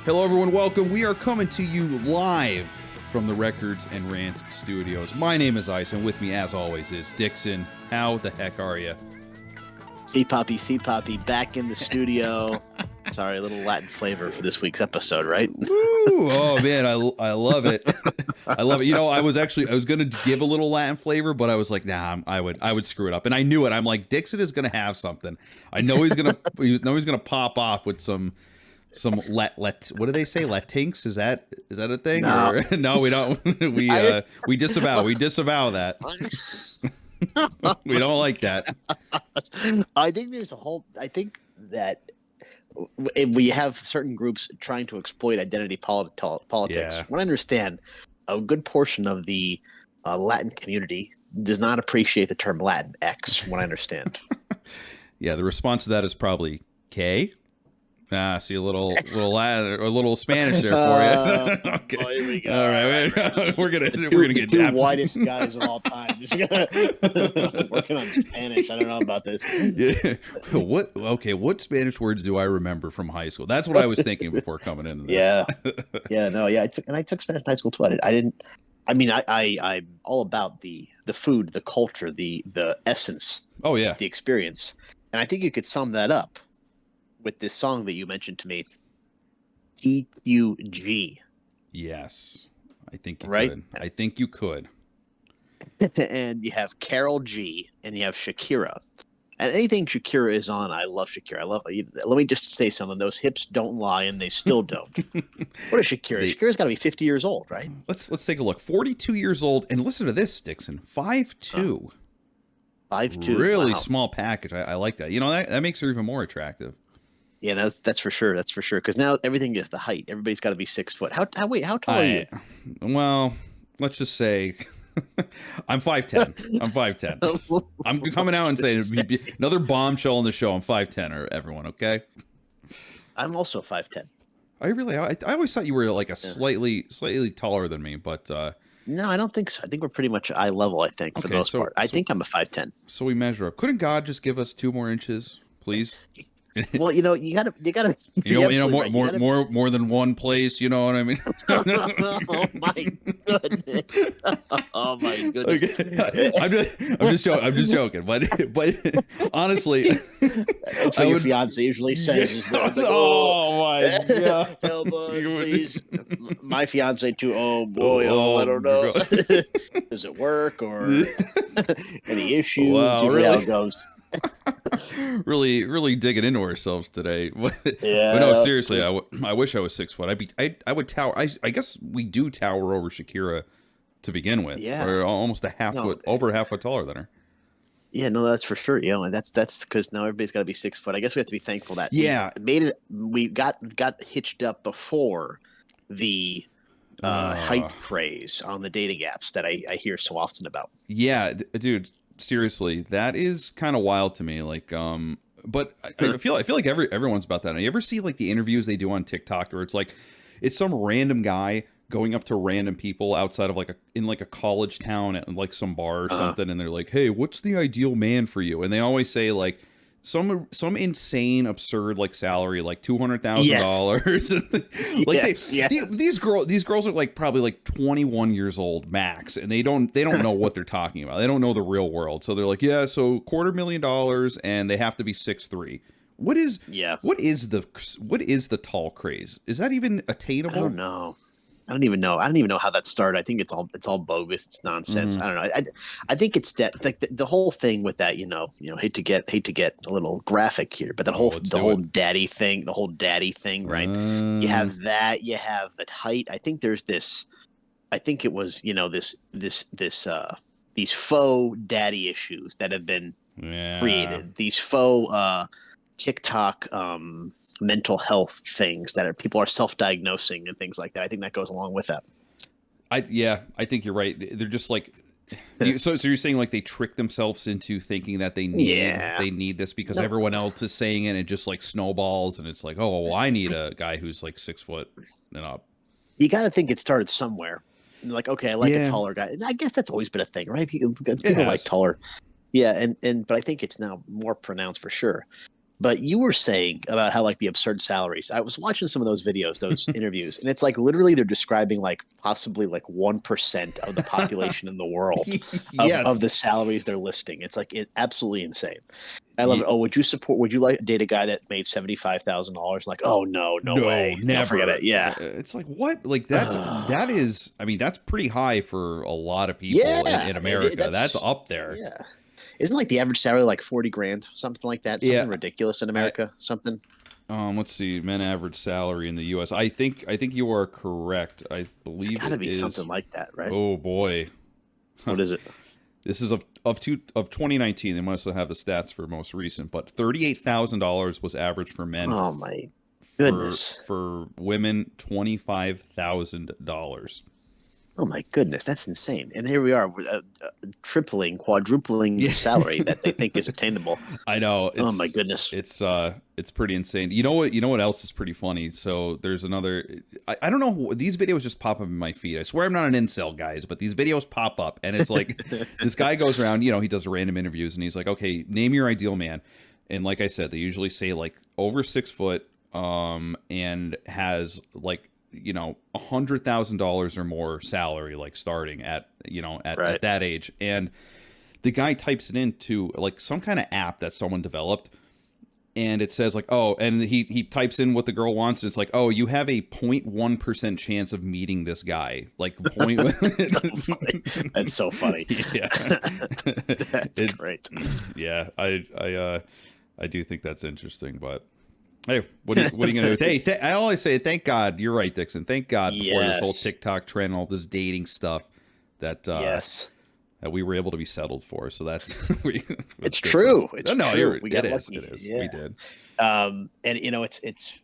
Hello, everyone. Welcome. We are coming to you live from the Records and Rants Studios. My name is Ice, and with me, as always, is Dixon. How the heck are you? C Poppy, back in the studio. Sorry, a little Latin flavor for this week's episode, right? Woo! Oh man, I love it. I love it. You know, I was gonna give a little Latin flavor, but I was like, nah, I would screw it up, and I knew it. I'm like, Dixon is gonna have something. I know he's gonna pop off with some what do they say, Latinx? Is that a thing? No, or, no, we don't. We disavow that. We don't like that. I think that we have certain groups trying to exploit identity politics. Yeah. What I understand, a good portion of the Latin community does not appreciate the term Latinx. What I understand. Yeah, the response to that is probably K. See a little Spanish there for you. Okay. Oh, here we go. All right. We're gonna get two whitest guys of all time. Working on Spanish. I don't know about this. Yeah. What Spanish words do I remember from high school? That's what I was thinking before coming into this. I took Spanish in high school too. I'm all about the food, the culture, the essence. Oh yeah. The experience. And I think you could sum that up with this song that you mentioned to me, TQG. Yes, I think you right? could. I think you could. And you have KAROL G and you have Shakira. And anything Shakira is on, I love Shakira. Let me just say something. Those hips don't lie, and they still don't. What is Shakira? Shakira's got to be 50 years old, right? Let's take a look. 42 years old, and listen to this, Dixon. 5'2". 5'2". Really wow. Small package. I like that. You know, that makes her even more attractive. Yeah, that's for sure. That's for sure. Because now everything is the height. Everybody's got to be 6 foot. How tall are you? Well, let's just say I'm 5'10". I'm 5'10". I'm coming out and saying another bombshell on the show. I'm 5'10", or everyone, okay? I'm also 5'10". I always thought you were like a slightly taller than me, but no, I don't think so. I think we're pretty much eye level. I think for the most part. I think I'm a 5'10". So we measure up. Couldn't God just give us 2 more inches, please? Well, you gotta. More than one place. You know what I mean? Oh my goodness! Oh my goodness! Okay. I'm just joking. But honestly, that's what your fiance usually says. Is that, like, oh my god! Help us, please. My fiance too. Oh boy! I don't know. Does it work or any issues? Wow, really? How it goes. really digging into ourselves today. Yeah, but no, seriously, I wish I was 6 foot. I would tower. I guess we do tower over Shakira to begin with. Yeah, or almost over a half foot taller than her. Yeah, no, that's for sure. You know, and that's because now everybody's got to be 6 foot. I guess we have to be thankful that we got hitched up before the height craze on the dating apps that I hear so often about. Yeah, dude. Seriously, that is kind of wild to me. Like, but I feel like everyone's about that. You ever see like the interviews they do on TikTok, where it's some random guy going up to random people outside of in a college town at like some bar or something, and they're like, "Hey, what's the ideal man for you?" And they always say like some insane absurd like salary, like $200,000. Like these girls are like probably like 21 years old max, and they don't know what they're talking about. They don't know the real world. So they're like, yeah, so $250,000 and they have to be 6'3". What is the tall craze? Is that even attainable? I don't know. I don't even know how that started. I think it's all bogus. It's nonsense. I don't know. I think it's that like the whole thing with that. You know. Hate to get a little graphic here, but the whole daddy thing, right? You have that. You have the height. I think there's this. I think it was these faux daddy issues that have been created. These faux TikTok mental health things that people are self-diagnosing and things like that. I think that goes along with that. I think you're right. They're just like, so you're saying like they trick themselves into thinking that they need this because everyone else is saying it, and it just like snowballs, and it's like, oh, well, I need a guy who's like 6 foot and up. You got to think it started somewhere. Like, okay, I like a taller guy. I guess that's always been a thing, right? People like taller. Yeah, but I think it's now more pronounced for sure. But you were saying about how like the absurd salaries. I was watching some of those videos, those interviews, and it's like literally they're describing like possibly like 1% of the population in the world of Yes. the salaries they're listing. It's like absolutely insane. I love it. Ye- Oh, would you like date a guy that made $75,000? Like, oh no, no No, way. No, forget never. it. Yeah. It's like what? Like that is. I mean, that's pretty high for a lot of people Yeah. in America. That's That's up there. yeah. Isn't like the average salary like 40 grand, something like that? Yeah. Something ridiculous in I America? Something. let's see. Men average salary in the U.S. I think you are correct. I It's believe got to it be is. something like that, right? Oh boy. What is it? This is of 2019. They must have the stats for most recent, but $38,000 was average for men. Oh my goodness. For women, $25,000. Oh my goodness, that's insane. And here we are, tripling, quadrupling the salary that they think is attainable. I know. Oh my goodness. It's pretty insane. You know what? You know what else is pretty funny? So there's another. I don't know. These videos just pop up in my feed. I swear I'm not an incel, guys, but these videos pop up, and it's like this guy goes around. You know, he does random interviews, and he's like, "Okay, name your ideal man." And like I said, they usually say like over 6 foot, and has like, you know, $100,000 or more salary, like starting at, you know, at that age. And the guy types it into like some kind of app that someone developed, and it says like, oh, and he types in what the girl wants, and it's like, oh, you have a 0.1% chance of meeting this guy. Like point. So funny. That's so funny. Yeah. That's great. Yeah, I do think that's interesting, but hey, what are you gonna do? Hey, I always say, thank God. You're right, Dixon. Thank God before this whole TikTok trend, all this dating stuff, that yes, that we were able to be settled for. So that's it's true. It's true. It is. Yeah. We did. And you know, it's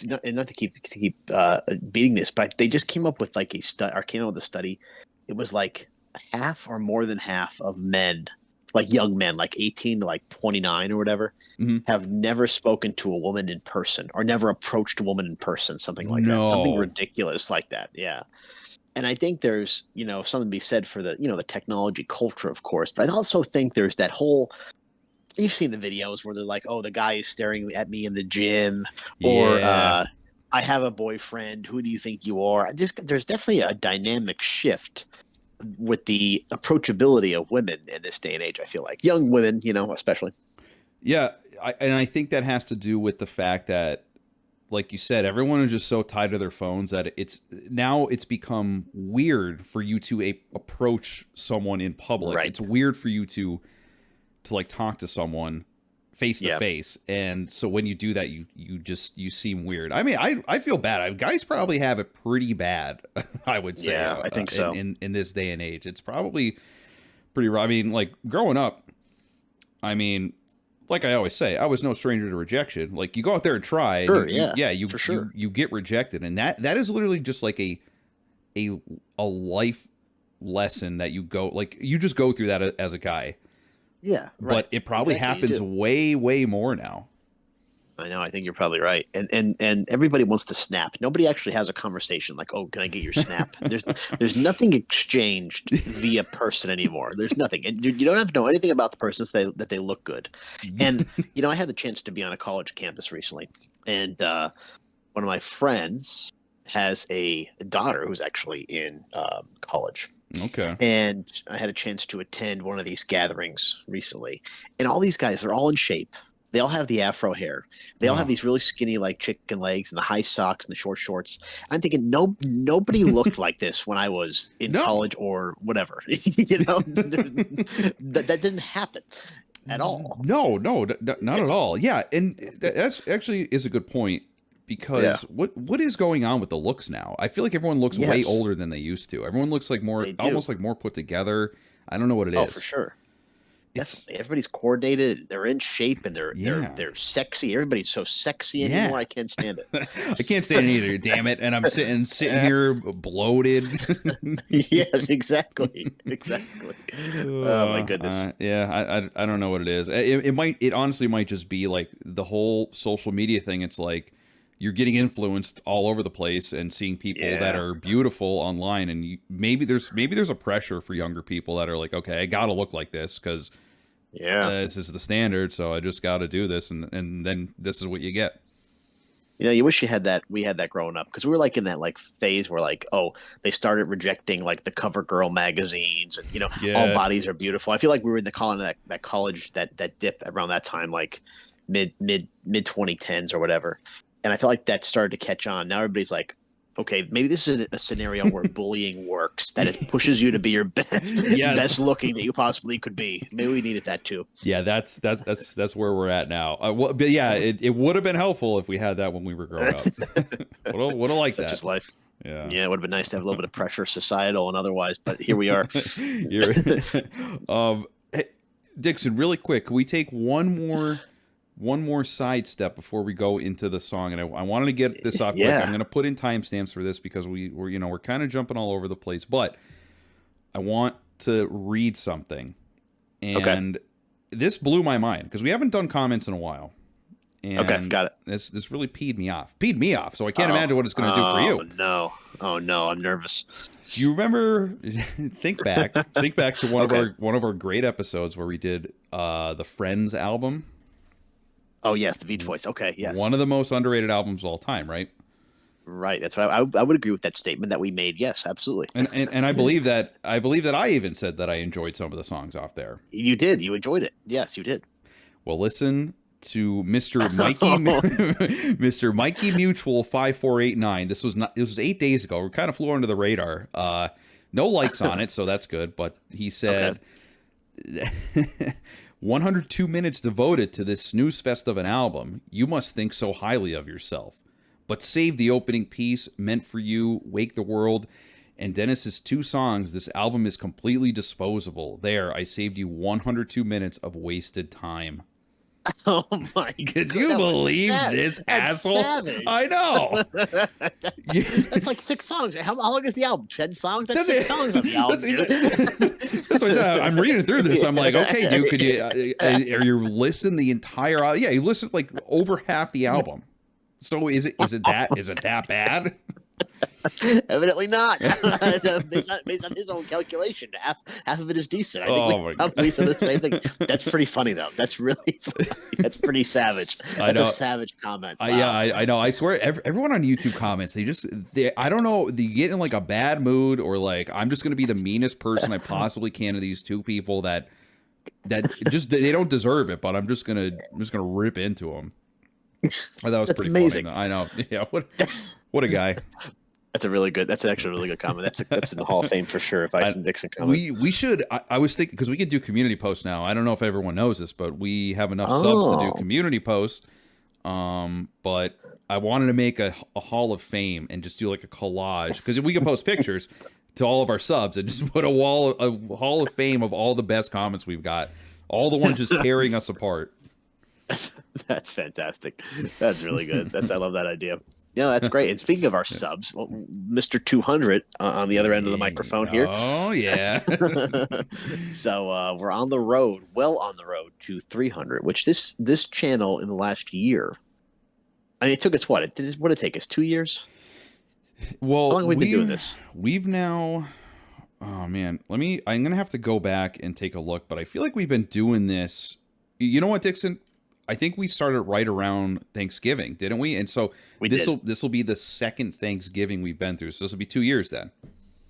not, and not to keep beating this, but they just came up with like a study. It was like half or more than half of men, like young men, like 18 to like 29 or whatever, have never spoken to a woman in person or never approached a woman in person, something like that. Something ridiculous like that. Yeah. And I think there's, you know, something to be said for the, you know, the technology culture, of course. But I also think there's that whole, you've seen the videos where they're like, oh, the guy is staring at me in the gym, or I have a boyfriend. Who do you think you are? There's definitely a dynamic shift with the approachability of women in this day and age. I feel like young women, you know, especially. Yeah. I think that has to do with the fact that, like you said, everyone is just so tied to their phones that it's become weird for you to approach someone in public. Right. It's weird for you to like talk to someone face to face. And so when you do that, you seem weird. I mean, I feel bad. Guys probably have it pretty bad, I would say. Yeah, I think so. In this day and age, it's probably pretty rough. I mean, like growing up, I mean, like I always say, I was no stranger to rejection. Like you go out there and try, sure, you get rejected, and that is literally just like a life lesson that you just go through that as a guy. Yeah, right. But it probably happens way more now. I know. I think you're probably right. And everybody wants to snap. Nobody actually has a conversation like, "Oh, can I get your snap?" There's nothing exchanged via person anymore. There's nothing, and you don't have to know anything about the person that they look good. And you know, I had the chance to be on a college campus recently, and one of my friends has a daughter who's actually in college. Okay. And I had a chance to attend one of these gatherings recently, and all these guys, they're all in shape. They all have the afro hair. They all have these really skinny, like chicken legs, and the high socks and the short shorts. I'm thinking, nobody looked like this when I was in college or whatever. You know, that didn't happen at all. No, not at all. Yeah, and that's actually is a good point, because what is going on with the looks now? I feel like everyone looks way older than they used to. Everyone looks like almost like more put together. I don't know what it is. Oh, for sure. Everybody's coordinated. They're in shape, and they're sexy. Everybody's so sexy anymore. I can't stand it. I can't stand it either. Damn it! And I'm sitting here bloated. Yes, exactly. Oh my goodness. I don't know what it is. It honestly might just be like the whole social media thing. It's like you're getting influenced all over the place and seeing people that are beautiful online, and maybe there's a pressure for younger people that are like, okay, I gotta look like this because Yeah. This is the standard, so I just got to do this, and then this is what you get. You know, you wish you had that. We had that growing up because we were like in that like phase where like, oh, they started rejecting like the cover girl magazines, and all Yeah. bodies are beautiful. I feel like we were in the college that dip around that time, like mid 2010s or whatever. And I feel like that started to catch on. Now everybody's like, okay, maybe this is a scenario where bullying works, that it pushes you to be your best, Yes. best looking that you possibly could be. Maybe we needed that too. Yeah, that's where we're at now. But yeah, it would have been helpful if we had that when we were growing up. Would have liked Such that. is life. Yeah. Yeah, it would have been nice to have a little bit of pressure, societal and otherwise, but here we are. Hey, Dixon, really quick, can we take one more sidestep before we go into the song? And I wanted to get this off quick. I'm going to put in timestamps for this because we're kind of jumping all over the place, but I want to read something. And this blew my mind because we haven't done comments in a while. And got it. This really peed me off. So I can't imagine what it's going to do for you. Oh no, I'm nervous. Do you remember? Think back to one of our great episodes where we did the Friends album. Oh yes, the Beach Boys. Okay, yes. One of the most underrated albums of all time, right? Right. That's what I would agree with that statement that we made. Yes, absolutely. And I believe that I even said that I enjoyed some of the songs off there. You did. You enjoyed it. Yes, you did. Well, listen to Mr. Mikey Mutual 5489. This was 8 days ago. We kind of flew under the radar. No likes on it, so that's good. But he said 102 minutes devoted to this snooze fest of an album. You must think so highly of yourself. But save the opening piece, Meant for You, Wake the World, and Dennis's 2 songs. This album is completely disposable. There, I saved you 102 minutes of wasted time. Oh my god. Could you believe this asshole? Savage. I know. That's like 6 songs. How long is the album? 10 songs? That's 6 songs on the album. That's what I said. I'm reading through this. I'm like, okay, dude, could you are you listening the entire yeah, you listened like over half the album. So is it that bad? Evidently not. based on his own calculation, half of it is decent. I think we probably said the same thing. That's pretty funny though. That's really funny. That's pretty savage. That's a savage comment. Wow. Yeah, I know. I swear, everyone on YouTube comments, I don't know, they get in like a bad mood, or like I'm just going to be the meanest person I possibly can to these 2 people that just they don't deserve it, but I'm just gonna rip into them. Oh, that was That's pretty amazing. funny. I know. Yeah. What a guy. That's actually a really good comment. That's in the Hall of Fame for sure. If Ice and Dixon comments, we should. I was thinking, because we could do community posts now. I don't know if everyone knows this, but we have enough subs to do community posts. But I wanted to make a Hall of Fame and just do like a collage, because we can post pictures to all of our subs and just put a Hall of Fame of all the best comments we've got, all the ones just tearing us apart. That's fantastic. That's really good. I love that idea. Yeah, that's great. And speaking of our subs, Mr. 200 on the other end of the microphone here. Oh yeah. So we're on the road, to 300. Which this channel in the last year, I mean, it took us what? What did it take us? 2 years? Well, how long have we been doing this? We've now. Oh man, I'm gonna have to go back and take a look, but I feel like we've been doing this. You know what, Dixon? I think we started right around Thanksgiving, didn't we? And so this will be the second Thanksgiving we've been through. So this will be 2 years then.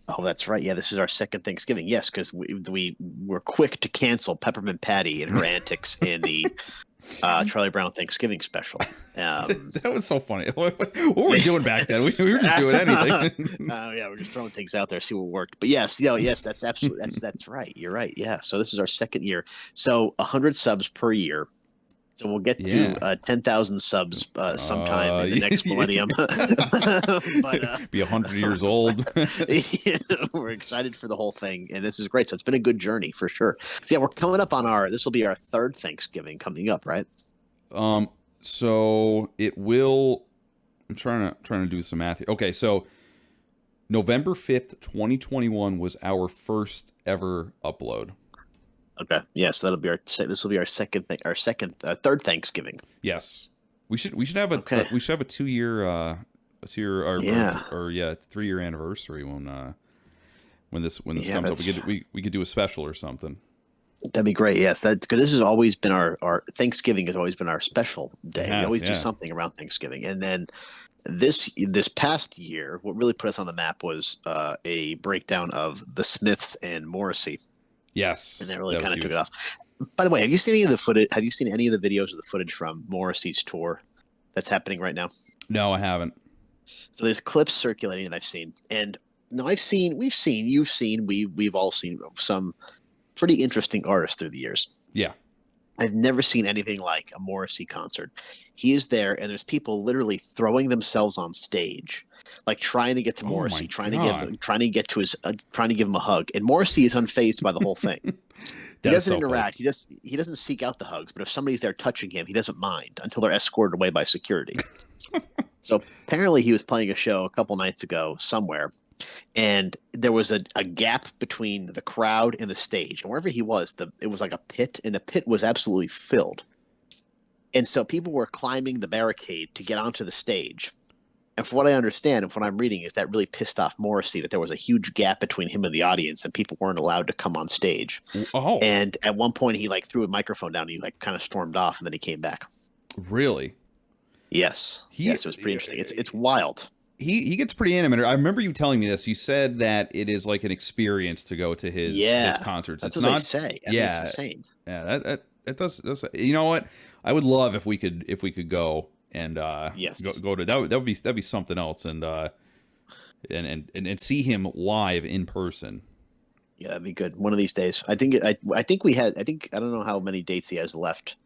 Oh, that's right. Yeah, this is our second Thanksgiving. Yes, because we were quick to cancel Peppermint Patty and her antics in the Charlie Brown Thanksgiving special. That was so funny. What were we doing back then? We were just doing anything. Yeah, we're just throwing things out there, see what worked. But yes, that's absolutely that's right. You're right. Yeah. So this is our second year. So 100 subs per year. So we'll get to 10,000 subs sometime in the next millennium. But be 100 years old. We're excited for the whole thing, and this is great. So it's been a good journey for sure. So yeah, we're coming up on this will be our 3rd Thanksgiving coming up, right? So it will. I'm trying to do some math here. Okay, so November 5th, 2021 was our first ever upload. Okay. Yes, that'll be this will be our third Thanksgiving. Yes, we should have a 2-year 3-year anniversary when this comes up. We could do a special or something. That'd be great. Yes, that because this has always been our Thanksgiving has always been our special It day. We has, always do yeah. something around Thanksgiving, and then this past year, what really put us on the map was a breakdown of the Smiths and Morrissey, and Yes, that really that was kind of took it huge. off. By the way, have you seen any of the footage? Have you seen any of the videos of the footage from Morrissey's tour that's happening right now? No, I haven't. So there's clips circulating that I've seen, and no, you've seen, we've all seen some pretty interesting artists through the years. Yeah. I've never seen anything like a Morrissey concert. He is there, and there's people literally throwing themselves on stage, like trying to get to Oh Morrissey, my God. trying to get to his, trying to give him a hug. And Morrissey is unfazed by the whole thing. He That is doesn't so funny. interact. He doesn't seek out the hugs. But if somebody's there touching him, he doesn't mind until they're escorted away by security. So apparently, he was playing a show a couple nights ago somewhere, and there was a gap between the crowd and the stage, and wherever he was, it was like a pit, and the pit was absolutely filled. And so people were climbing the barricade to get onto the stage. And from what I understand, and from what I'm reading, is that really pissed off Morrissey that there was a huge gap between him and the audience, and people weren't allowed to come on stage. Oh, And at one point, he like threw a microphone down, and he like kind of stormed off, and then he came back. really? Yes, He yes, it was pretty interesting. It's wild. he gets pretty animated. I remember you telling me this. You said that it is like an experience to go to his Yeah, concerts. that's It's what they not. say. I mean, it's Yeah, insane. yeah. That does. You know what? I would love if we could go and Yes. go to that'd be something else and see him live in person. Yeah, that'd be good. One of these days. I think I don't know how many dates he has left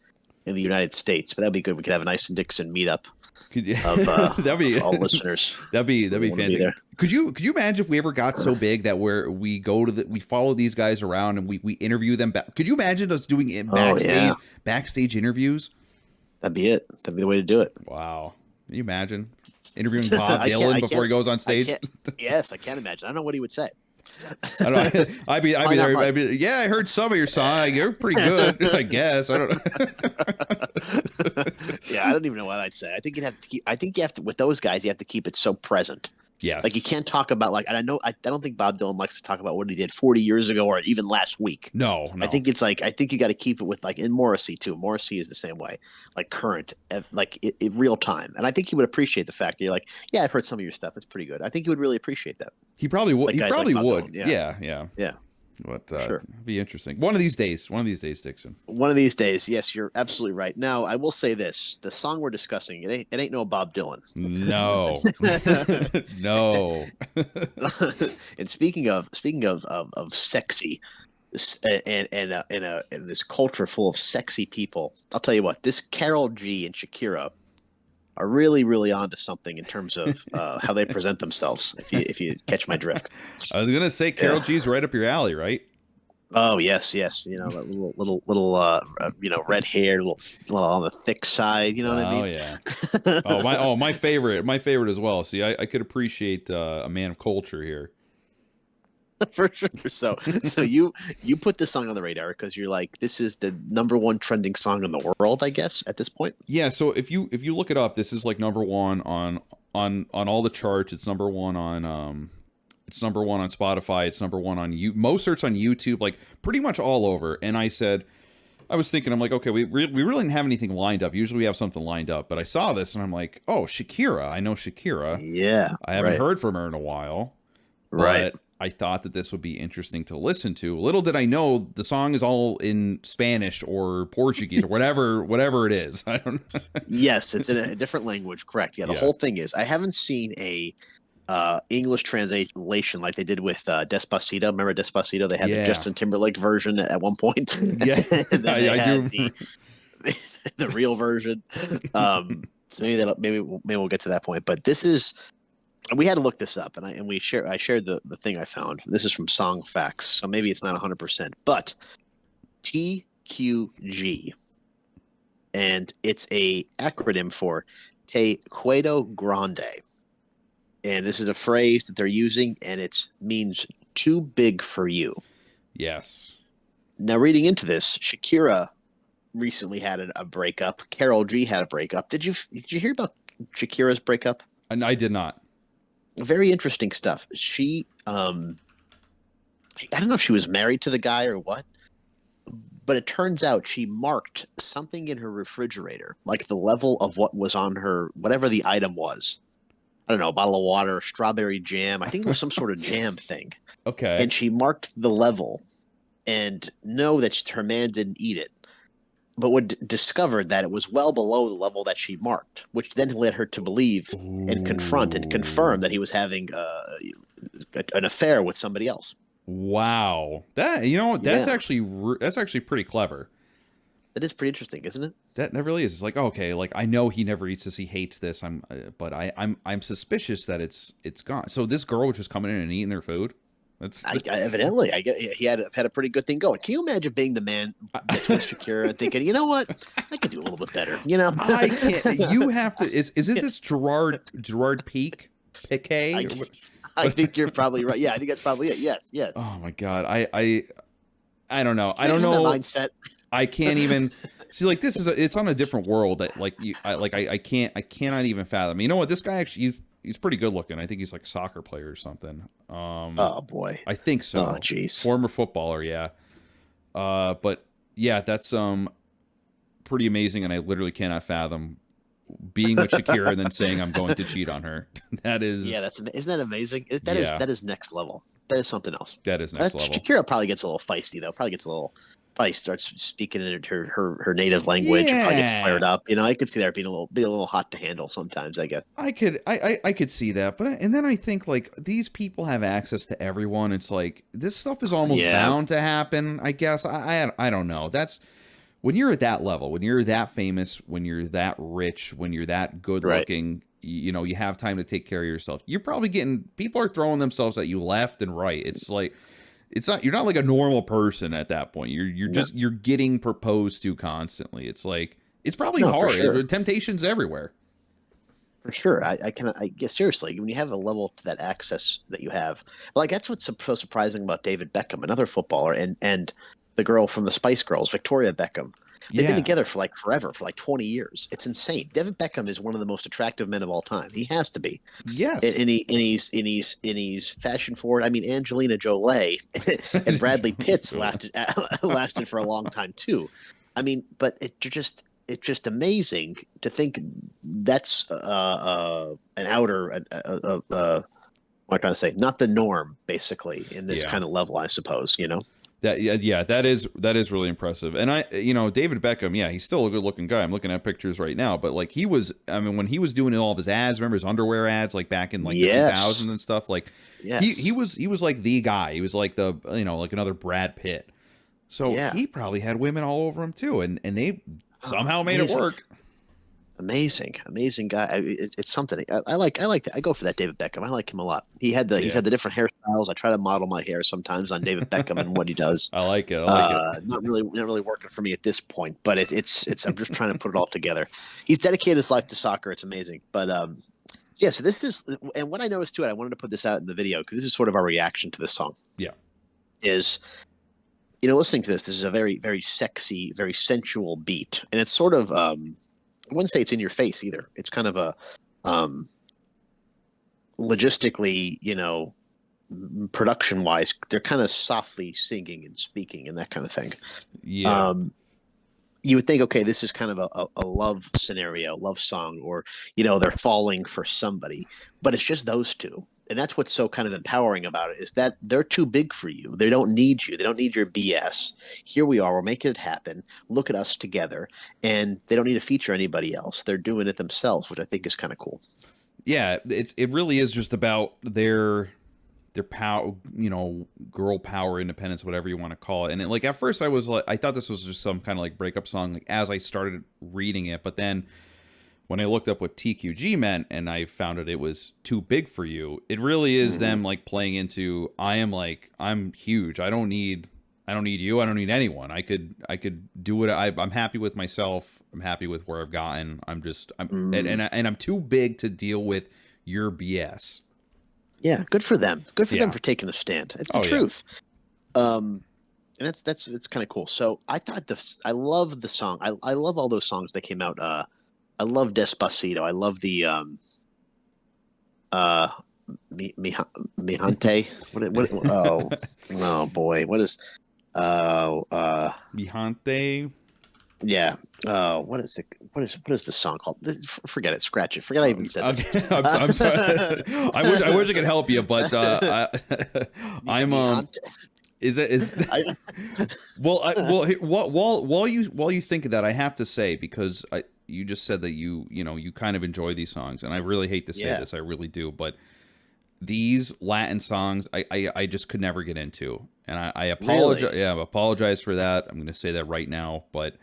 in the United States, but that'd be good. We could have a nice Dixon meetup Could you, of that'd be of all listeners. that'd be Wanna be fantastic. there. Could you imagine if we ever got so big that we go to we follow these guys around and we interview them back? Could you imagine us doing it Oh yeah, backstage interviews? that'd be it. That'd be the way to do it. Wow. Can you imagine interviewing Bob I Dylan can't. before he goes on stage? Yes, I can't imagine. I don't know what he would say. I don't know. I'd be Probably not there. much. I'd be, yeah, I heard some of your song. You're pretty good, I guess. I don't know. Yeah, I don't even know what I'd say. I think you'd have to keep. I think you have to with those guys. You have to keep it so present. Yes. Like you can't talk about like. And I don't think Bob Dylan likes to talk about what he did 40 years ago or even last week. No. I think it's like I think you got to keep it with like in Morrissey too. Morrissey is the same way, like current, like real time. And I think he would appreciate the fact that you're like, yeah, I've heard some of your stuff. It's pretty good. I think he would really appreciate that. He probably would. Like He guys probably like Bob would. Dylan, Yeah. yeah. But Sure. it'd be interesting. One of these days, Dixon. One of these days, yes, you're absolutely right. Now, I will say this: the song we're discussing, it ain't no Bob Dylan. No. No. And speaking of sexy, and this culture full of sexy people, I'll tell you what, this KAROL G and Shakira are really, really onto something in terms of how they present themselves. If you catch my drift. I was gonna say KAROL G's right up your alley, right? Oh yes. You know, little red hair, little on the thick side. You know what I mean? Oh yeah. My favorite as well. See, I could appreciate a man of culture here. For sure. So you put this song on the radar because you're like, this is the #1 trending song in the world, I guess, at this point. Yeah. So if you look it up, this is like #1 on all the charts. It's #1 on it's #1 on Spotify. It's #1 on most searched on YouTube, like pretty much all over. And I was thinking, I'm like, okay, we really didn't have anything lined up. Usually we have something lined up, but I saw this and I'm like, oh, Shakira. I know Shakira. Yeah. I haven't heard from her in a while. Right. But I thought that this would be interesting to listen to. Little did I know the song is all in Spanish or Portuguese or whatever it is. I don't know. Yes, it's in a different language. Correct. Yeah. The whole thing is, I haven't seen a English translation like they did with Despacito. Remember Despacito? They had the Justin Timberlake version at one point. Yeah, and then they had do. the real version. So maybe we'll get to that point. But this is. We had to look this up, and I shared the thing I found. This is from Song Facts, so maybe it's not 100%, but TQG, and it's a acronym for Te Cuido Grande, and this is a phrase that they're using, and it means too big for you. Yes. Now, reading into this, Shakira recently had a breakup. KAROL G had a breakup. Did you hear about Shakira's breakup? And I did not. Very interesting stuff. She, I don't know if she was married to the guy or what, But it turns out she marked something in her refrigerator, like the level of what was on her, whatever the item was. I don't know, a bottle of water, strawberry jam. I think it was some sort of jam thing. Okay. And she marked the level and know that her man didn't eat it, but would discovered that it was well below the level that she marked, which then led her to believe and confront and confirm that he was having an affair with somebody else. Wow. That that's actually pretty clever. That is pretty interesting, isn't it? That really is. It's like, okay, like I know he never eats this, he hates this. I'm suspicious that it's gone. So this girl was just coming in and eating their food. Evidently, I get he had a pretty good thing going. Can you imagine being the man that's with Shakira and thinking, you know what, I could do a little bit better. I can't. You have to. Is it this Gerard Piqué? I think you're probably right. Yeah, I think that's probably it. Yes. Oh my god, I don't know. I don't know that mindset. I can't even see. Like this is it's on a different world that I cannot even fathom. You know what? This guy actually he's pretty good looking. I think he's like a soccer player or something. Oh boy, I think so. Oh jeez, former footballer. Yeah. But yeah, that's pretty amazing, and I literally cannot fathom being with Shakira and then saying I'm going to cheat on her. That is isn't that amazing? That is next level. That is something else. That is next level. Shakira probably gets a little feisty though. Probably starts speaking in her native language. And probably gets fired up. I could see that being a little hot to handle sometimes. I guess I could see that, but and then I think like these people have access to everyone. It's like this stuff is almost bound to happen. I guess I don't know. That's when you're at that level, when you're that famous, when you're that rich, when you're that good looking. You have time to take care of yourself. You're probably people are throwing themselves at you left and right. It's like you're not like a normal person at that point. You're getting proposed to constantly. It's like it's probably hard. Sure. Temptation's everywhere. For sure. I guess seriously, when you have a level to that access that you have, like that's what's so surprising about David Beckham, another footballer, and the girl from the Spice Girls, Victoria Beckham. They've been together for like forever, for like 20 years. It's insane. David Beckham is one of the most attractive men of all time. He has to be. Yes. And he's fashion forward. I mean, Angelina Jolie and Bradley Pitt's lasted for a long time too. I mean, but it's just amazing to think that's an outer. What am I trying to say? Not the norm, basically, in this kind of level, I suppose. That is really impressive. And David Beckham, he's still a good looking guy. I'm looking at pictures right now, but like when he was doing all of his ads, remember his underwear ads like back in like the 2000s and stuff, like he was like the guy. He was like the like another Brad Pitt. So he probably had women all over him too, and they somehow made it work. Amazing guy. It's something. I like that. I go for that David Beckham. I like him a lot. He's had the different hairstyles. I try to model my hair sometimes on David Beckham and what he does. I like it. Not really working for me at this point, but it's. I'm just trying to put it all together. He's dedicated his life to soccer. It's amazing. But so this is, and what I noticed too, and I wanted to put this out in the video because this is sort of our reaction to this song. Yeah, is listening to this is a very, very sexy, very sensual beat, and it's sort of I wouldn't say it's in your face either. It's kind of a logistically, production wise, they're kind of softly singing and speaking and that kind of thing. Yeah. You would think, okay, this is kind of a love scenario, love song, or, they're falling for somebody, but it's just those two. And that's what's so kind of empowering about it is that they're too big for you. They don't need you. They don't need your BS. Here we are. We're making it happen. Look at us together. And they don't need to feature anybody else. They're doing it themselves, which I think is kind of cool. Yeah, it really is just about their power, girl power, independence, whatever you want to call it. And like at first I thought this was just some kind of like breakup song, like as I started reading it, but then when I looked up what TQG meant and I found it was too big for you, it really is them like playing into I'm huge. I don't need you. I don't need anyone. I could do it. I'm happy with myself. I'm happy with where I've gotten. And I'm too big to deal with your BS. Yeah, good for them. Good for them for taking a stand. It's the truth. And it's kind of cool. So I thought I love the song. I love all those songs that came out. I love Despacito. I love the Mijante. Oh boy, what is Bihante. Yeah. What is it? What is the song called? Forget it. Scratch it. Forget I even said Okay, this. I'm sorry. I wish I could help you, but I'm Bihante. is it is I, well while you think of that, I have to say, because you just said that you kind of enjoy these songs, and I really hate to say yeah. this, I really do, but these Latin songs I just could never get into, and I apologize. Really. Yeah, I apologize for that. I'm going to say that right now, but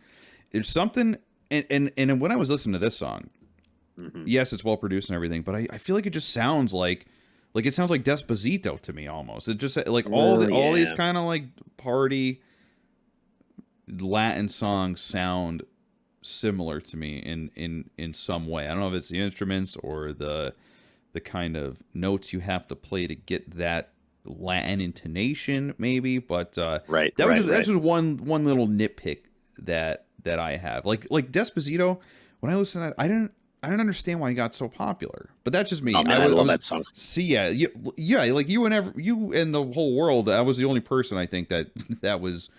there's something, and when I was listening to this song, Hmm. yes, it's well produced and everything, but I feel like it just sounds like it sounds like Despacito to me almost. It just like Oh all these yeah. kind of like party Latin songs sound similar to me in some way. I don't know if it's the instruments or the kind of notes you have to play to get that Latin intonation, maybe. But Right. that was Right. just that's Right. just one little nitpick that I have. Like Despacito, when I listened to that, I didn't understand why he got so popular. But that's just me. Oh man, I I love was that song. see yeah, like you and the whole world. I was the only person, I think, that was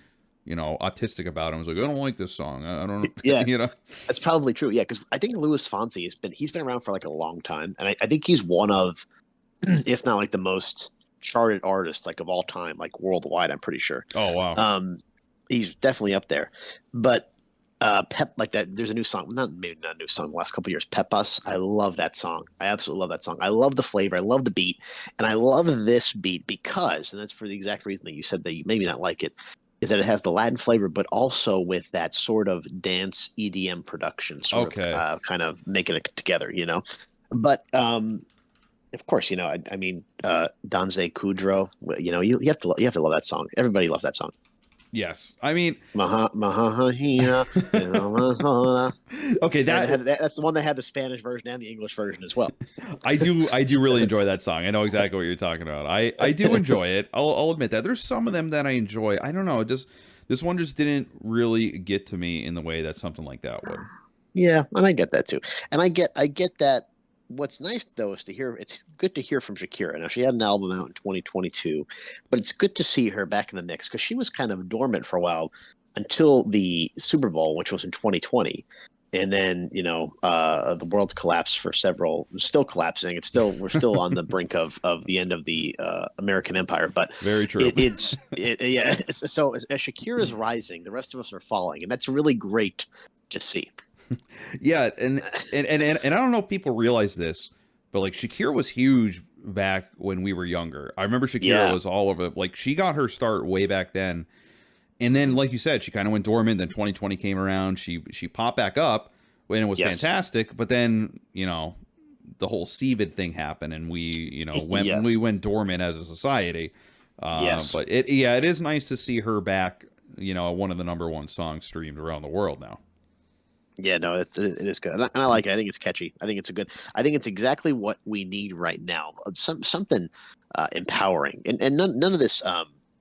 autistic about him. I was like, I don't like this song. I don't Yeah, you know. that's probably true. Yeah, because I think Louis Fonsi he's been around for like a long time, and I think he's one of, if not like the most charted artist like of all time, like worldwide. I'm pretty sure. Oh wow. Um, he's definitely up there. But Pep, like that, there's a new song, not maybe not a new song, the last couple of years, Pepas. I love that song. I absolutely love that song. I love the flavor. I love the beat. And I love this beat because, and that's for the exact reason that you said that you maybe not like it, is that it has the Latin flavor, but also with that sort of dance EDM production, sort of Okay. kind of making it together, you know? But of course, you know, I mean, Danze Kudrow, you know, you have to love that song. Everybody loves that song. Yes. I mean, Mahahina. okay, And that's the one that had the Spanish version and the English version as well. I do really enjoy that song. I know exactly what you're talking about. I do enjoy it. I'll admit that. There's some of them that I enjoy. I don't know. This one just didn't really get to me in the way that something like that would. Yeah, and I get that too. And I get that. What's nice though is to hear. It's good to hear from Shakira. Now she had an album out in 2022, but it's good to see her back in the mix because she was kind of dormant for a while until the Super Bowl, which was in 2020. And then the world collapsed for several, still collapsing. We're still on the brink of the end of the American Empire. But Very true. yeah. So as Shakira's rising, the rest of us are falling, and that's really great to see. Yeah, and I don't know if people realize this, but like Shakira was huge back when we were younger. I remember Shakira Yeah. was all over. Like she got her start way back then, and then like you said, she kind of went dormant. Then 2020 came around. She popped back up when it was Yes. fantastic. But then the whole CVID thing happened, and we Yes. went dormant as a society. Yes. But it is nice to see her back. One of the number one songs streamed around the world now. Yeah, no, it is good, and I like it. I think it's catchy. I think it's I think it's exactly what we need right now. Something empowering, and none of this.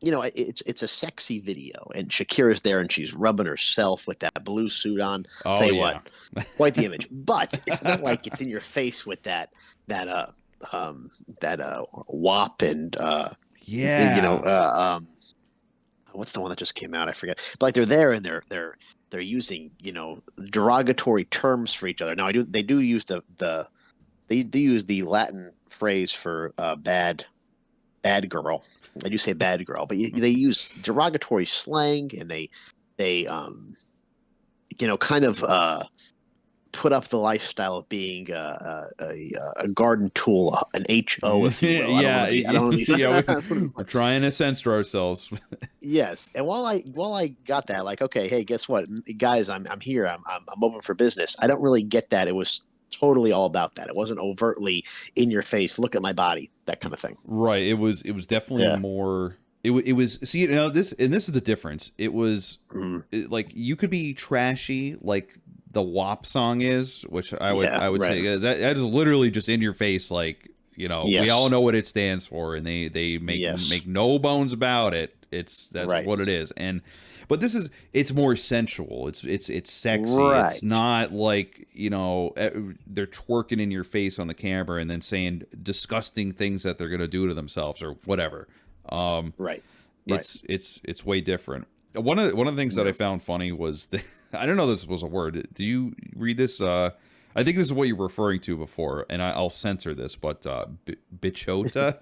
It's a sexy video, and Shakira's there, and she's rubbing herself with that blue suit on. Oh Tell you yeah. what, quite the image. But it's not like it's in your face with that WAP and Yeah. what's the one that just came out? I forget. But like they're there and they're using derogatory terms for each other. Now they do use they do use the Latin phrase for bad girl. I do say bad girl, but they use derogatory slang, and they kind of put up the lifestyle of being a garden tool, an HO, if you will. Yeah, I don't want to be. yeah. We're trying to censor ourselves. Yes, and while I got that, like, okay, hey, guess what, guys, I'm here, I'm open for business. I don't really get that. It was totally all about that. It wasn't overtly in your face. Look at my body, that kind of thing. Right. It was definitely Yeah. more. It was see this is the difference. It was like you could be trashy like the WAP song is, which I would right. say that is literally just in your face. Like we Yes. all know what it stands for, and they Yes. make no bones about it. That's Right. what it is. But it's more sensual. It's sexy. Right. It's not like they're twerking in your face on the camera and then saying disgusting things that they're gonna do to themselves or whatever. Right. Right. it's way different. One of the things that I found funny was I don't know if this was a word. Do you read this? I think this is what you were referring to before, and I'll censor this, but bichota.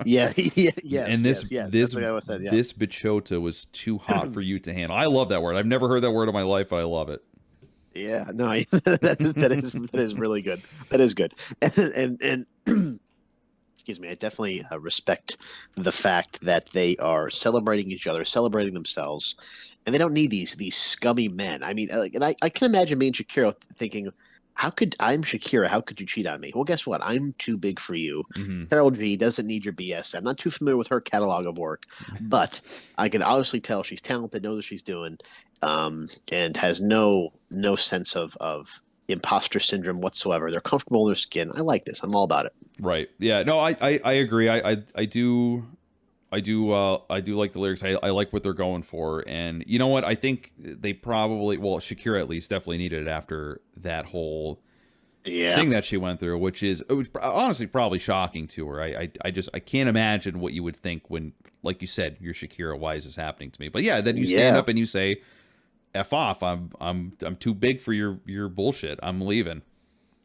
Yeah, yes, And yes, yes. That's what I was saying. Yeah, this bichota was too hot for you to handle. I love that word. I've never heard that word in my life, but I love it. yeah. No, that is really good. That is good. And excuse me, I definitely respect the fact that they are celebrating each other, celebrating themselves, and they don't need these scummy men. I mean, like, and I can imagine me and Shakira thinking, I'm Shakira? How could you cheat on me? Well, guess what? I'm too big for you. Hmm. KAROL G doesn't need your BS. I'm not too familiar with her catalog of work, but I can obviously tell she's talented, knows what she's doing, and has no sense of imposter syndrome whatsoever. They're comfortable in their skin. I like this. I'm all about it. Right. Yeah. No, I agree. I do. I do like the lyrics. I like what they're going for. And you know what? I think they probably, well, Shakira at least definitely needed it after that whole Yeah. thing that she went through, which is, it was honestly probably shocking to her. I can't imagine what you would think when, like you said, you're Shakira. Why is this happening to me? But yeah, then you stand Yeah. up and you say, "F off. I'm too big for your bullshit. I'm leaving,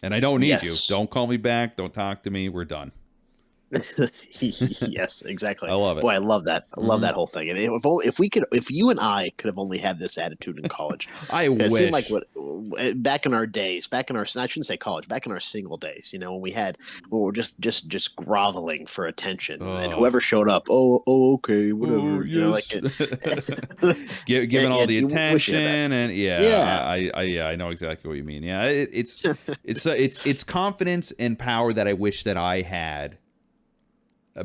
and I don't need you. Yes. Don't call me back. Don't talk to me. We're done." Yes, I exactly. love it. Boy, I love that. I love Hmm. that whole thing. And if we could, if you and I could have only had this attitude in college, I 'cause it seemed like wish. what back in our days, back in our, I shouldn't say college, back in our single days, when we were just groveling for attention, and Oh, whoever showed up, oh, okay, oh whatever, like yes. it. Given all And the you wish you had that. attention, and yeah, Yeah. yeah, I know exactly what you mean. Yeah, it's confidence and power that I wish that I had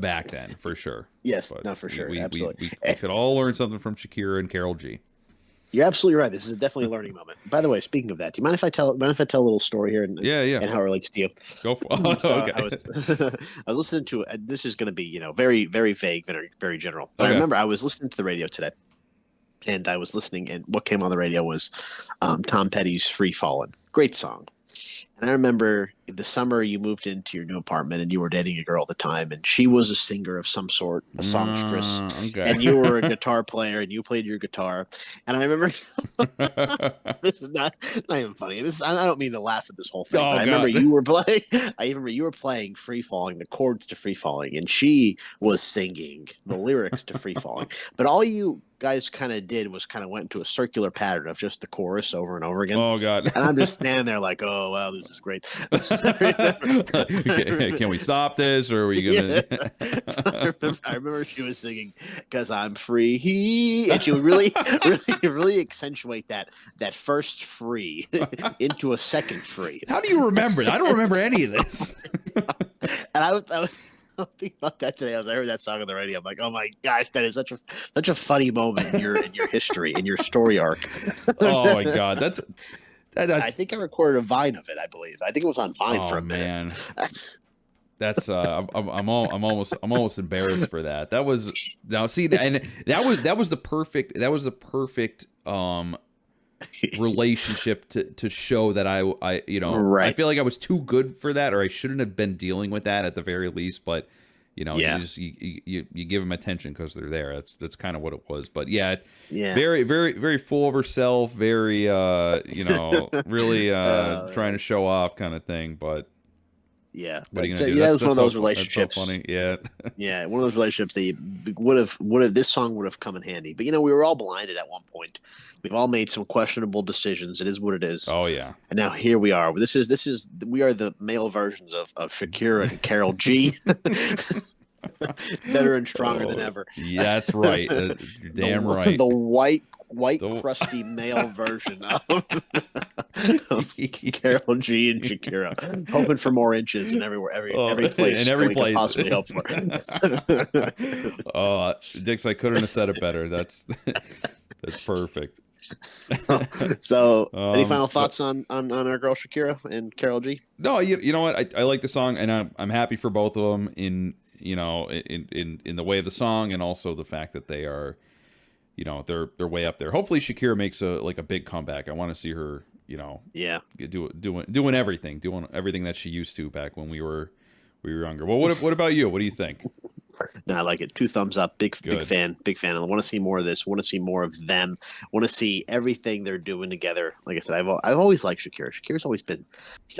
back then, for sure. Yes, But no, for we sure, we, we, absolutely. we, we could all learn something from Shakira and KAROL G. You're absolutely right. This is definitely a learning moment. By the way, speaking of that, do you mind if I tell a little story here and Yeah, yeah. and how it relates to you? Go for it. So I Okay. was I was listening to this is going to be very very vague, very general. But I Okay. remember I was listening to the radio today, and I was listening, and what came on the radio was Tom Petty's "Free Fallin'." Great song. And I remember the summer you moved into your new apartment and you were dating a girl at the time, and she was a singer of some sort, a songstress, Okay. and you were a guitar player and you played your guitar. And I remember this is not even funny. I don't mean to laugh at this whole thing, but Oh I remember God. you were playing. I remember you were playing "Free Falling," the chords to "Free Falling," and she was singing the lyrics to "Free Falling." But all you guys kind of did was kind of went into a circular pattern of just the chorus over and over again. Oh God. And I'm just standing there like, oh wow, this is great. Can we stop this, or are we Yes. gonna? I remember she was singing "Cause I'm Free," and she would really accentuate that first free into a second free. How do you remember it? I don't remember any of this. And I was thinking about that today. I heard that song on the radio. I'm like, oh my gosh, that is such a funny moment in your history, in your story arc. Oh my God. I That's. think I recorded a Vine of it. I believe. I think it was on Vine for Oh a minute. man. That's I'm almost embarrassed for that. That was now see, and that was the perfect relationship to show that I Right. feel like I was too good for that, or I shouldn't have been dealing with that at the very least. But Yeah. you give them attention because they're there. That's kind of what it was. But yeah, Yeah. very very very full of herself, very really trying Uh, to show off kind of thing. But yeah. what are you But gonna do? that That's was one that's of so those fun. That's so relationships. funny. Yeah. Yeah, one of those relationships that you would have this song would have come in handy. But we were all blinded at one point. We've all made some questionable decisions. It is what it is. Oh yeah. And now here we are. We are the male versions of Shakira and KAROL G. Better and stronger than Oh, ever. yeah, that's right. You're damn right. The white The- crusty male version of KAROL G and Shakira, hoping for more inches in every in place that every we could place. possibly hope for. Dix, I couldn't have said it better. That's perfect. So, any final But thoughts on our girl Shakira and KAROL G? no, you know what? I like the song, and I'm happy for both of them in the way of the song, and also the fact that they are, they're way up there. Hopefully, Shakira makes a big comeback. I want to see her, Yeah. doing everything that she used to back when we were younger. Well, what about you? What do you think? No, I like it. 2 thumbs up. Big Good. fan. Big fan. I want to see more of this. Want to see more of them. Want to see everything they're doing together. Like I said, I've always liked Shakira. She's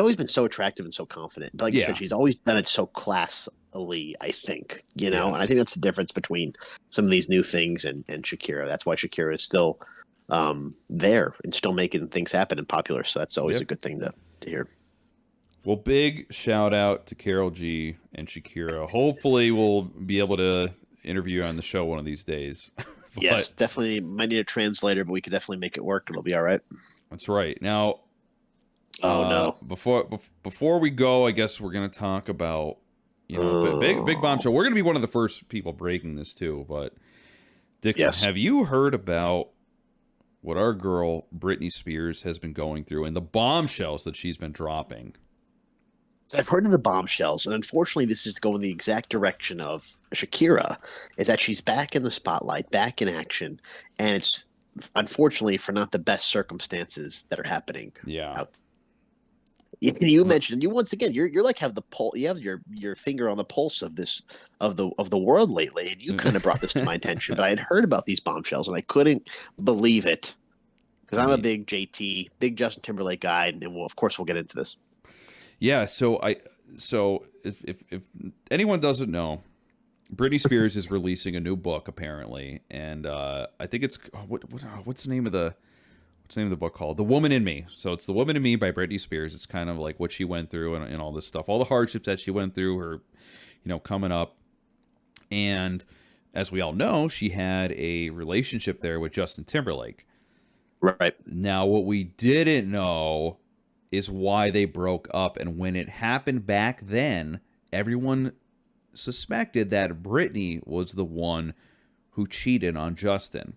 always been so attractive and so confident. But like you Yeah. said, she's always done it so classily, I think. And I Yes. think that's the difference between some of these new things and Shakira. That's why Shakira is still there and still making things happen and popular. So that's always a good thing to hear. Well, big shout out to KAROL G and Shakira. Hopefully, we'll be able to interview you on the show one of these days. Yes, definitely. Might need a translator, but we could definitely make it work. It'll be all right. That's right. Now, Oh no! Before we go, I guess we're gonna talk about big bombshell. We're gonna be one of the first people breaking this too. But Dixon, have you heard about what our girl Brittany Spears has been going through and the bombshells that she's been dropping? So I've heard of the bombshells, and unfortunately, this is going the exact direction of Shakira. Is that she's back in the spotlight, back in action, and it's unfortunately for not the best circumstances that are happening. Yeah. You mentioned you once again. You're like have the pulse. You have your finger on the pulse of this of the world lately, and you kind of brought this to my attention. But I had heard about these bombshells, and I couldn't believe it because I'm a big big Justin Timberlake guy, and of course we'll get into this. Yeah, so if anyone doesn't know, Britney Spears is releasing a new book apparently, and I think it's what's the name of the book called? The Woman in Me. So it's The Woman in Me by Britney Spears. It's kind of like what she went through and all this stuff, all the hardships that she went through, her coming up, and as we all know, she had a relationship there with Justin Timberlake. Right. Now, what we didn't know is why they broke up. And when it happened back then, everyone suspected that Brittany was the one who cheated on Justin.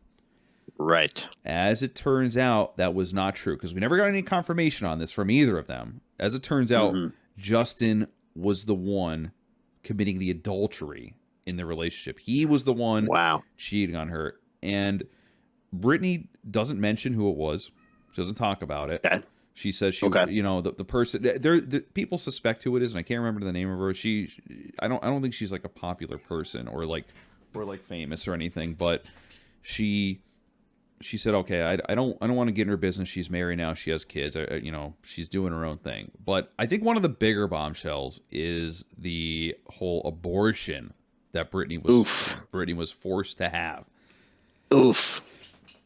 Right. As it turns out, that was not true because we never got any confirmation on this from either of them. As it turns out, Justin was the one committing the adultery in the relationship. He was the one cheating on her. And Brittany doesn't mention who it was. She doesn't talk about it. Okay. She says the person the people suspect who it is, and I can't remember the name of her. I don't think she's like a popular person or like famous or anything, but she said, okay, I don't want to get in her business. She's married now. She has kids. She's doing her own thing. But I think one of the bigger bombshells is the whole abortion that Brittany was forced to have. Oof.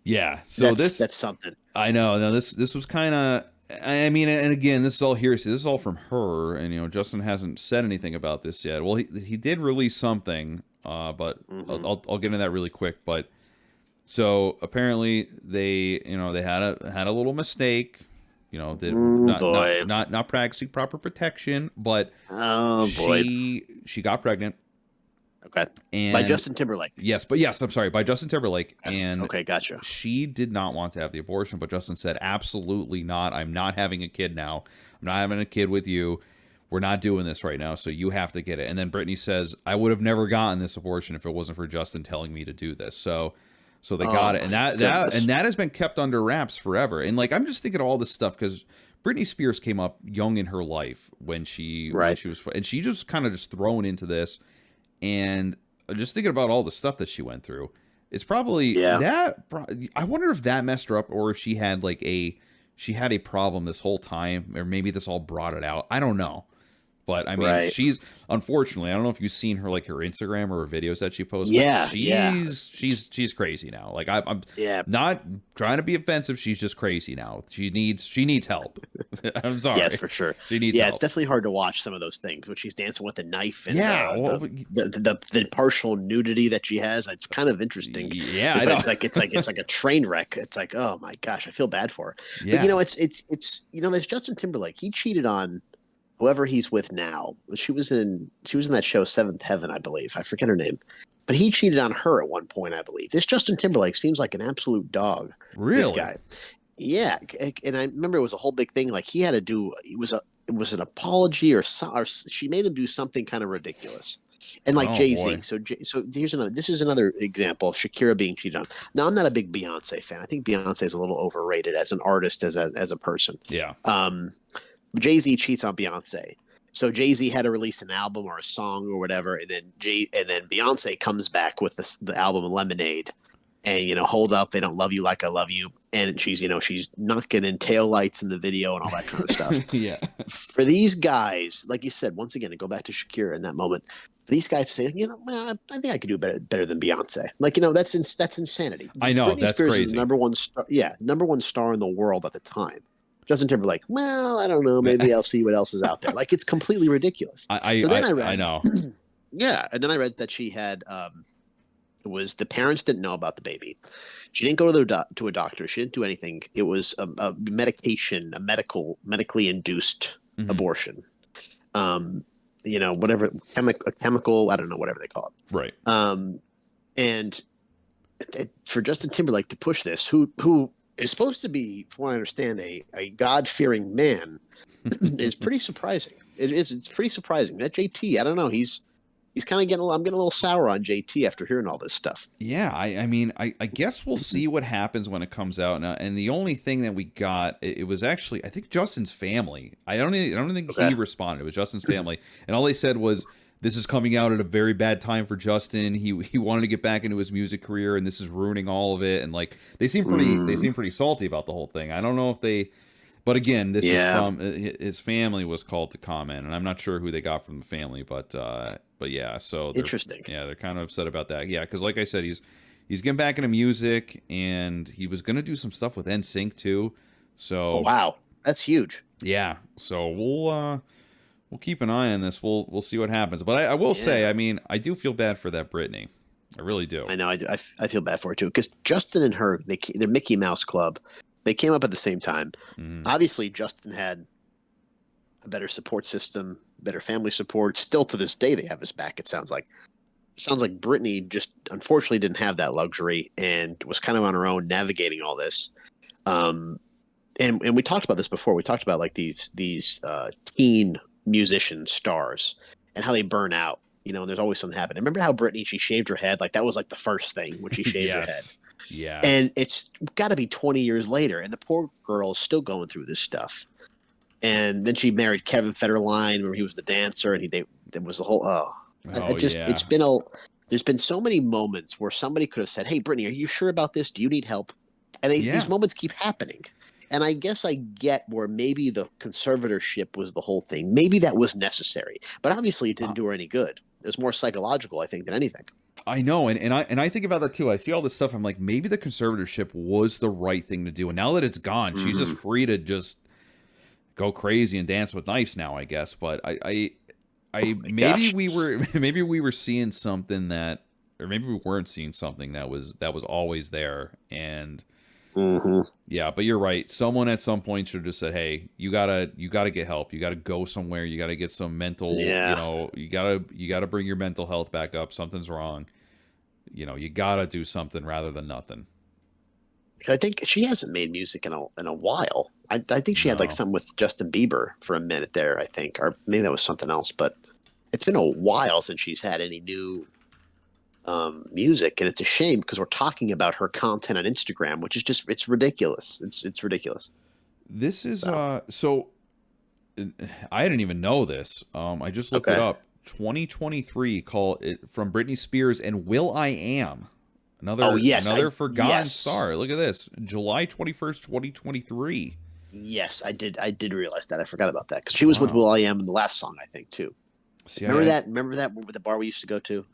Yeah. So that's something. I know. Now this was kind of. I mean, and again, this is all hearsay. This is all from her, and Justin hasn't said anything about this yet. Well, he did release something, but I'll get into that really quick. But so apparently they had a little mistake, not practicing proper protection, but she got pregnant. Okay. And by Justin Timberlake. Yes, I'm sorry, by Justin Timberlake. And okay, gotcha. She did not want to have the abortion, but Justin said, absolutely not. I'm not having a kid now. I'm not having a kid with you. We're not doing this right now, so you have to get it. And then Brittany says, I would have never gotten this abortion if it wasn't for Justin telling me to do this. So they got it. And that has been kept under wraps forever. And like I'm just thinking of all this stuff because Britney Spears came up young in her life when she was, and she just kind of just thrown into this. And just thinking about all the stuff that she went through, it's probably that. I wonder if that messed her up, or if she had a problem this whole time, or maybe this all brought it out. I don't know. But I mean, she's unfortunately, I don't know if you've seen her like her Instagram or her videos that she posts. Yeah, she's crazy now. Like I'm not trying to be offensive. She's just crazy now. She needs help. I'm sorry. Yes, for sure. She needs help. It's definitely hard to watch some of those things when she's dancing with a knife and the partial nudity that she has. It's kind of interesting. Yeah, I know. It's like a train wreck. It's like, oh my gosh, I feel bad for her. Yeah. But it's there's Justin Timberlake. He cheated on whoever he's with now. She was in that show Seventh Heaven, I believe. I forget her name. But he cheated on her at one point, I believe. This Justin Timberlake seems like an absolute dog. Really? This guy. Yeah, and I remember it was a whole big thing. Like he had to do it was an apology or she made him do something kind of ridiculous. And like Jay-Z. So here's another. This is another example of Shakira being cheated on. Now I'm not a big Beyonce fan. I think Beyonce is a little overrated as an artist, as a person. Yeah. Jay-Z cheats on Beyonce. So Jay-Z had to release an album or a song or whatever, and then Beyonce comes back with the album Lemonade, and Hold Up, They Don't Love You Like I Love You, and she's knocking in taillights in the video and all that kind of stuff. Yeah. For these guys, like you said, once again, to go back to Shakira in that moment, for these guys say, I think I could do better than Beyonce. Like, that's insanity. I know, Britney that's Spears crazy. is the number one star in the world at the time. Justin Timberlake, well, I don't know. Maybe I'll see what else is out there. Like, it's completely ridiculous. I know. Yeah, and then I read that she had it was the parents didn't know about the baby. She didn't go to a doctor. She didn't do anything. It was a medication, a medically induced abortion. Whatever a chemical, I don't know, whatever they call it. Right. And for Justin Timberlake to push this, who is supposed to be, from what I understand, a God-fearing man, is pretty surprising. It's pretty surprising. That JT, I don't know, he's kind of I'm getting a little sour on JT after hearing all this stuff. Yeah, I mean, I guess we'll see what happens when it comes out now. And the only thing that we got, it was actually, I think, Justin's family. I don't think he responded. It was Justin's family, and all they said was, "This is coming out at a very bad time for Justin. He wanted to get back into his music career, and this is ruining all of it." And like, they seem pretty salty about the whole thing. I don't know if they. But again, this is from his family was called to comment, and I'm not sure who they got from the family, but yeah, so interesting. Yeah, they're kind of upset about that. Yeah, because like I said, he's getting back into music, and he was gonna do some stuff with NSYNC too. So wow, that's huge. Yeah, so we'll keep an eye on this. We'll see what happens. But I will say, I mean, I do feel bad for that Brittany. I really do. I know, I do. I feel bad for her too, because Justin and her, they're Mickey Mouse Club. They came up at the same time. Obviously, Justin had a better support system, better family support. Still to this day, they have his back, it sounds like. Brittany just unfortunately didn't have that luxury and was kind of on her own navigating all this. And we talked about this before. We talked about like these teen musician stars and how they burn out. And there's always something happening. Remember how Brittany, she shaved her head? Like, that was like the first thing when she shaved her head. Yeah. And it's got to be 20 years later, and the poor girl is still going through this stuff. And then she married Kevin Federline, where he was the dancer, and there was the whole there's been so many moments where somebody could have said, "Hey, Brittany, are you sure about this? Do you need help?" And these moments keep happening. And I guess I get where maybe the conservatorship was the whole thing. Maybe that was necessary, but obviously it didn't do her any good. It was more psychological, I think, than anything. I know, and I think about that too. I see all this stuff. I'm like, maybe the conservatorship was the right thing to do. And now that it's gone, she's just free to just go crazy and dance with knives now, I guess. But maybe we were seeing something that, or maybe we weren't seeing something that was always there. And yeah, but you're right. Someone at some point should have just said, "Hey, you gotta get help. You gotta go somewhere. You gotta get some mental. You gotta bring your mental health back up. Something's wrong. You gotta do something rather than nothing." I think she hasn't made music in a while. I think she had like something with Justin Bieber for a minute there, I think, or maybe that was something else. But it's been a while since she's had any new music, and it's a shame because we're talking about her content on Instagram, which is just, it's ridiculous. It's ridiculous. This is so I didn't even know this. I just looked it up. 2023 call it from Britney Spears and will.i.am. Another forgotten star. Look at this. July 21st, 2023. Yes, I did realize that. I forgot about that because she was with will.i.am in the last song, I think, too. See, Remember that with the bar we used to go to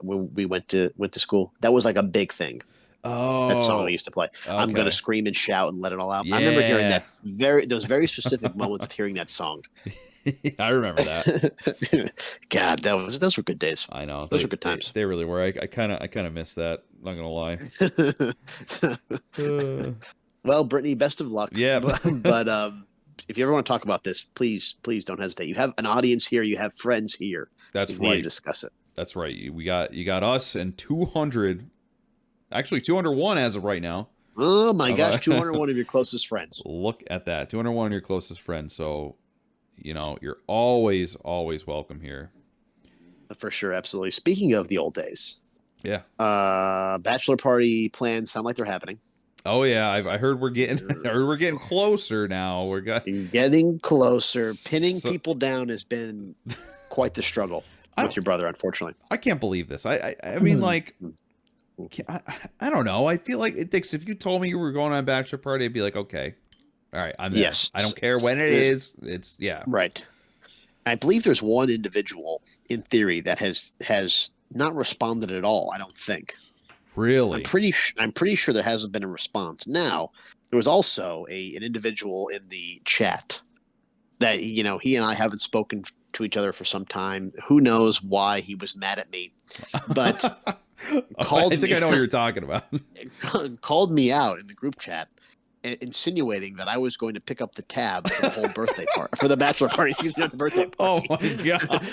when we went to school? That was like a big thing. Oh, that song we used to play. Okay. I'm gonna scream and shout and let it all out. Yeah. I remember hearing that those very specific moments of hearing that song. I remember that. God, those were good days. I know, those were good times. They really were. I kind of missed that. Not gonna lie. Well, Brittany, best of luck. Yeah, but if you ever want to talk about this, please don't hesitate. You have an audience here. You have friends here. That's right. To discuss it. That's right. You got us and 200. Actually, 201 as of right now. Oh my gosh, 201 of your closest friends. Look at that. 201 of your closest friends. So, you're always welcome here. For sure, absolutely. Speaking of the old days. Yeah. Bachelor party plans sound like they're happening. Oh yeah, I heard we're getting I heard we're getting closer now. We're getting closer. Pinning so, people down has been quite the struggle I with your brother, unfortunately. I can't believe this. I mean, like, I, I don't know. I feel like it takes. If you told me you were going on a bachelor party, I'd be like, okay, all right, I'm there. Yes. I don't care when it is. It's yeah. Right. I believe there's one individual in theory that has not responded at all. I don't think. Really? I'm pretty sure there hasn't been a response. Now, there was also an individual in the chat that he and I haven't spoken to each other for some time. Who knows why he was mad at me? But I think I know what you're talking about. Called me out in the group chat, insinuating that I was going to pick up the tab for the whole birthday party, for the bachelor party, excuse me, not the birthday party. Oh my god!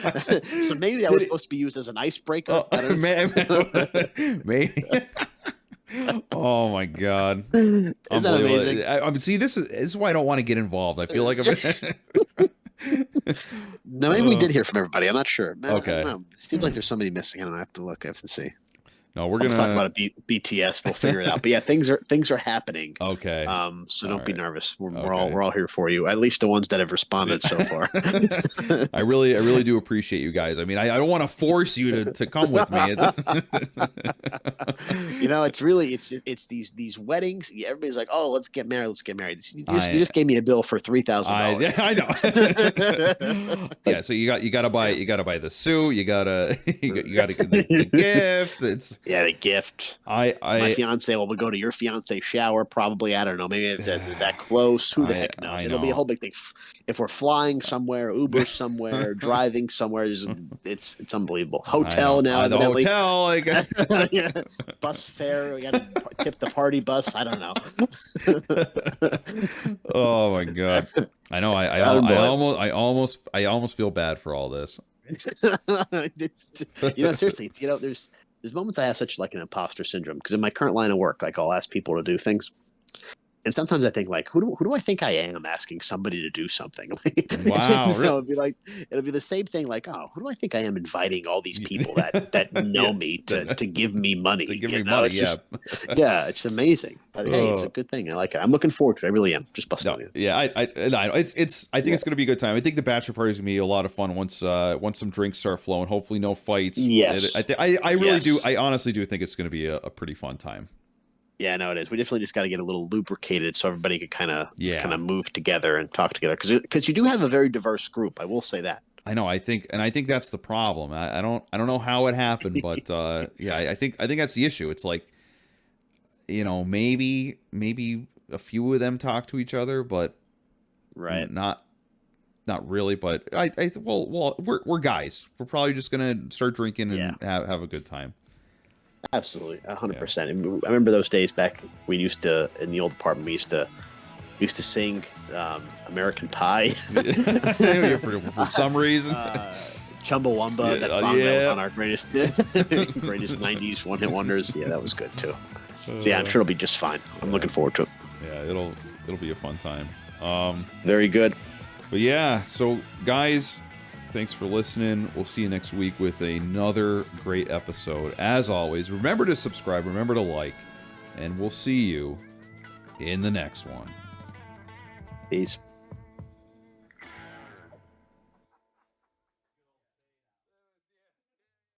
So maybe that was supposed to be used as an icebreaker. Maybe. Oh my god! Isn't that amazing? I mean, see, this is why I don't want to get involved. I feel like No, maybe we did hear from everybody. I'm not sure. Okay. I don't know. It seems like there's somebody missing. I don't know. I have to look. I have to see. No, we're gonna talk about BTS. We'll figure it out. But yeah, things are happening. Okay. So don't be nervous. We're all here for you. At least the ones that have responded so far. I really do appreciate you guys. I mean, I don't want to force you to come with me. It's these weddings. Everybody's like, oh, let's get married. Let's get married. You just gave me a bill for $3,000. I know. Yeah. So you gotta buy the suit. You gotta get the gift. It's the gift. My fiance will go to your fiance shower. Probably, I don't know. Maybe it's that close. Who the heck knows? It'll be a whole big thing. If we're flying somewhere, Uber somewhere, driving somewhere, it's unbelievable. Hotel now. The hotel. I guess. Yeah. Bus fare. We got to tip the party bus. I don't know. Oh my god. I know. I almost feel bad for all this. Seriously, there's moments I have such like an imposter syndrome because in my current line of work, like I'll ask people to do things, and sometimes I think like, who do I think I am asking somebody to do something? Wow. So it'll be the same thing. Like, oh, who do I think I am inviting all these people that know me to give me money? It's amazing. But hey, it's a good thing. I like it. I'm looking forward to it. I really am. Just busting on you. Yeah, I think it's going to be a good time. I think the bachelor party is going to be a lot of fun once some drinks start flowing. Hopefully, no fights. Yes, I really do. I honestly do think it's going to be a pretty fun time. Yeah, no, it is. We definitely just got to get a little lubricated so everybody could kind of move together and talk together because you do have a very diverse group. I will say that. I know. I think that's the problem. I don't know how it happened, but I think that's the issue. It's like, maybe a few of them talk to each other, but not really. But we're guys. We're probably just gonna start drinking and have a good time. Absolutely, 100%. I remember those days back. We used to in the old apartment. We used to sing American Pie for some reason. Chumbawamba, that song that was on our greatest 90s one-hit wonders. Yeah, that was good too. So I'm sure it'll be just fine. I'm looking forward to it. Yeah, it'll be a fun time. Very good. But yeah, so guys, thanks for listening. We'll see you next week with another great episode. As always, remember to subscribe, remember to like, and we'll see you in the next one. Peace.